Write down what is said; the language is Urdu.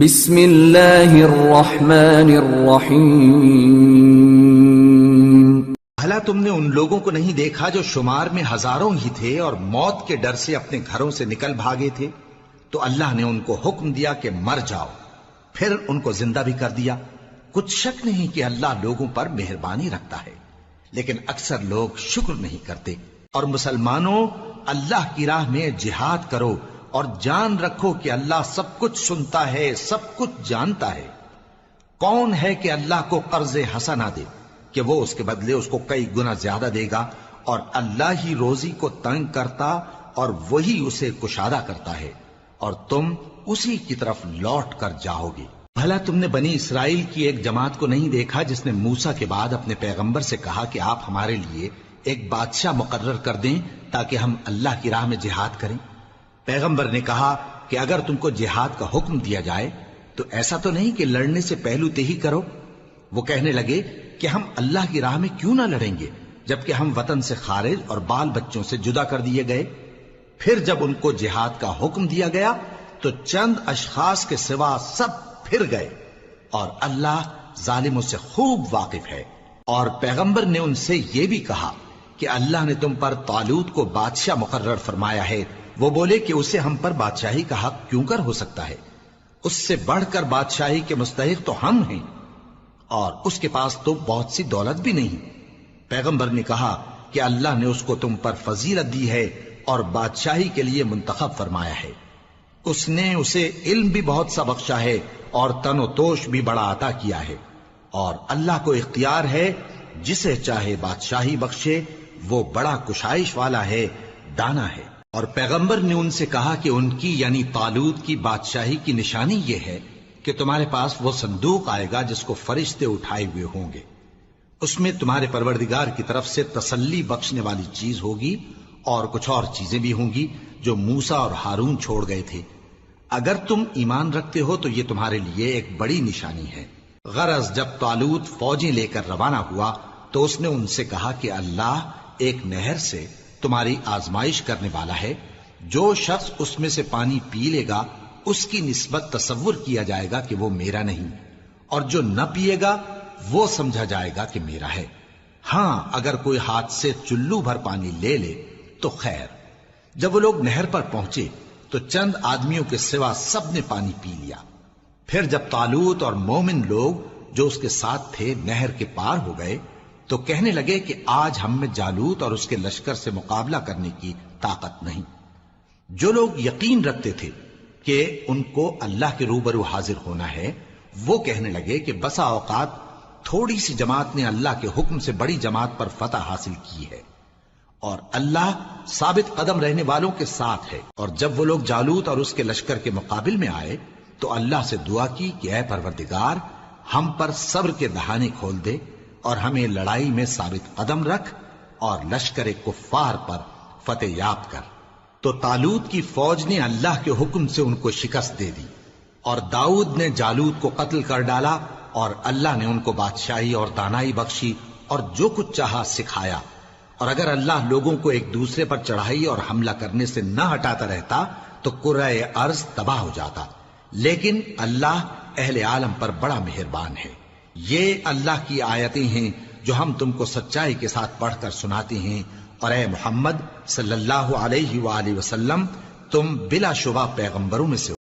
بسم اللہ الرحمن الرحیم۔ بھلا تم نے ان لوگوں کو نہیں دیکھا جو شمار میں ہزاروں ہی تھے اور موت کے ڈر سے اپنے گھروں سے نکل بھاگے تھے؟ تو اللہ نے ان کو حکم دیا کہ مر جاؤ، پھر ان کو زندہ بھی کر دیا۔ کچھ شک نہیں کہ اللہ لوگوں پر مہربانی رکھتا ہے، لیکن اکثر لوگ شکر نہیں کرتے۔ اور مسلمانوں، اللہ کی راہ میں جہاد کرو اور جان رکھو کہ اللہ سب کچھ سنتا ہے، سب کچھ جانتا ہے۔ کون ہے کہ اللہ کو قرض حسنہ دے کہ وہ اس کے بدلے اس کو کئی گنا زیادہ دے گا، اور اللہ ہی روزی کو تنگ کرتا اور وہی اسے کشادہ کرتا ہے، اور تم اسی کی طرف لوٹ کر جاؤ گے۔ بھلا تم نے بنی اسرائیل کی ایک جماعت کو نہیں دیکھا جس نے موسیٰ کے بعد اپنے پیغمبر سے کہا کہ آپ ہمارے لیے ایک بادشاہ مقرر کر دیں تاکہ ہم اللہ کی راہ میں جہاد کریں؟ پیغمبر نے کہا کہ اگر تم کو جہاد کا حکم دیا جائے تو ایسا تو نہیں کہ لڑنے سے پہلو تہی کرو۔ وہ کہنے لگے کہ ہم اللہ کی راہ میں کیوں نہ لڑیں گے جبکہ ہم وطن سے خارج اور بال بچوں سے جدا کر دیے گئے۔ پھر جب ان کو جہاد کا حکم دیا گیا تو چند اشخاص کے سوا سب پھر گئے، اور اللہ ظالموں سے خوب واقف ہے۔ اور پیغمبر نے ان سے یہ بھی کہا کہ اللہ نے تم پر طالوت کو بادشاہ مقرر فرمایا ہے۔ وہ بولے کہ اسے ہم پر بادشاہی کا حق کیوں کر ہو سکتا ہے؟ اس سے بڑھ کر بادشاہی کے مستحق تو ہم ہیں، اور اس کے پاس تو بہت سی دولت بھی نہیں۔ پیغمبر نے کہا کہ اللہ نے اس کو تم پر فضیلت دی ہے اور بادشاہی کے لیے منتخب فرمایا ہے۔ اس نے اسے علم بھی بہت سا بخشا ہے اور تن و توش بھی بڑا عطا کیا ہے، اور اللہ کو اختیار ہے جسے چاہے بادشاہی بخشے، وہ بڑا کشائش والا ہے، دانا ہے۔ اور پیغمبر نے ان سے کہا کہ ان کی یعنی طالوت کی بادشاہی کی نشانی یہ ہے کہ تمہارے پاس وہ صندوق آئے گا جس کو فرشتے اٹھائے ہوئے ہوں گے۔ اس میں تمہارے پروردگار کی طرف سے تسلی بخشنے والی چیز ہوگی، اور کچھ اور چیزیں بھی ہوں گی جو موسیٰ اور ہارون چھوڑ گئے تھے۔ اگر تم ایمان رکھتے ہو تو یہ تمہارے لیے ایک بڑی نشانی ہے۔ غرض جب طالوت فوجیں لے کر روانہ ہوا تو اس نے ان سے کہا کہ اللہ ایک نہر سے تمہاری آزمائش کرنے والا ہے۔ جو شخص اس میں سے پانی پی لے گا اس کی نسبت تصور کیا جائے گا کہ وہ میرا نہیں، اور جو نہ پیے گا وہ سمجھا جائے گا کہ میرا ہے۔ ہاں، اگر کوئی ہاتھ سے چلو بھر پانی لے لے تو خیر۔ جب وہ لوگ نہر پر پہنچے تو چند آدمیوں کے سوا سب نے پانی پی لیا۔ پھر جب طالوت اور مومن لوگ جو اس کے ساتھ تھے نہر کے پار ہو گئے تو کہنے لگے کہ آج ہم میں جالوت اور اس کے لشکر سے مقابلہ کرنے کی طاقت نہیں۔ جو لوگ یقین رکھتے تھے کہ ان کو اللہ کے روبرو حاضر ہونا ہے، وہ کہنے لگے کہ بسا اوقات تھوڑی سی جماعت نے اللہ کے حکم سے بڑی جماعت پر فتح حاصل کی ہے، اور اللہ ثابت قدم رہنے والوں کے ساتھ ہے۔ اور جب وہ لوگ جالوت اور اس کے لشکر کے مقابل میں آئے تو اللہ سے دعا کی کہ اے پروردگار، ہم پر صبر کے دہانے کھول دے اور ہمیں لڑائی میں ثابت قدم رکھ اور لشکر کفار پر فتح یاب کر۔ تو طالوت کی فوج نے اللہ کے حکم سے ان کو شکست دے دی، اور داؤد نے جالوت کو قتل کر ڈالا، اور اللہ نے ان کو بادشاہی اور دانائی بخشی اور جو کچھ چاہا سکھایا۔ اور اگر اللہ لوگوں کو ایک دوسرے پر چڑھائی اور حملہ کرنے سے نہ ہٹاتا رہتا تو کرۂ ارض تباہ ہو جاتا، لیکن اللہ اہل عالم پر بڑا مہربان ہے۔ یہ اللہ کی آیتیں ہیں جو ہم تم کو سچائی کے ساتھ پڑھ کر سناتے ہیں، اور اے محمد صلی اللہ علیہ وآلہ وسلم، تم بلا شبہ پیغمبروں میں سے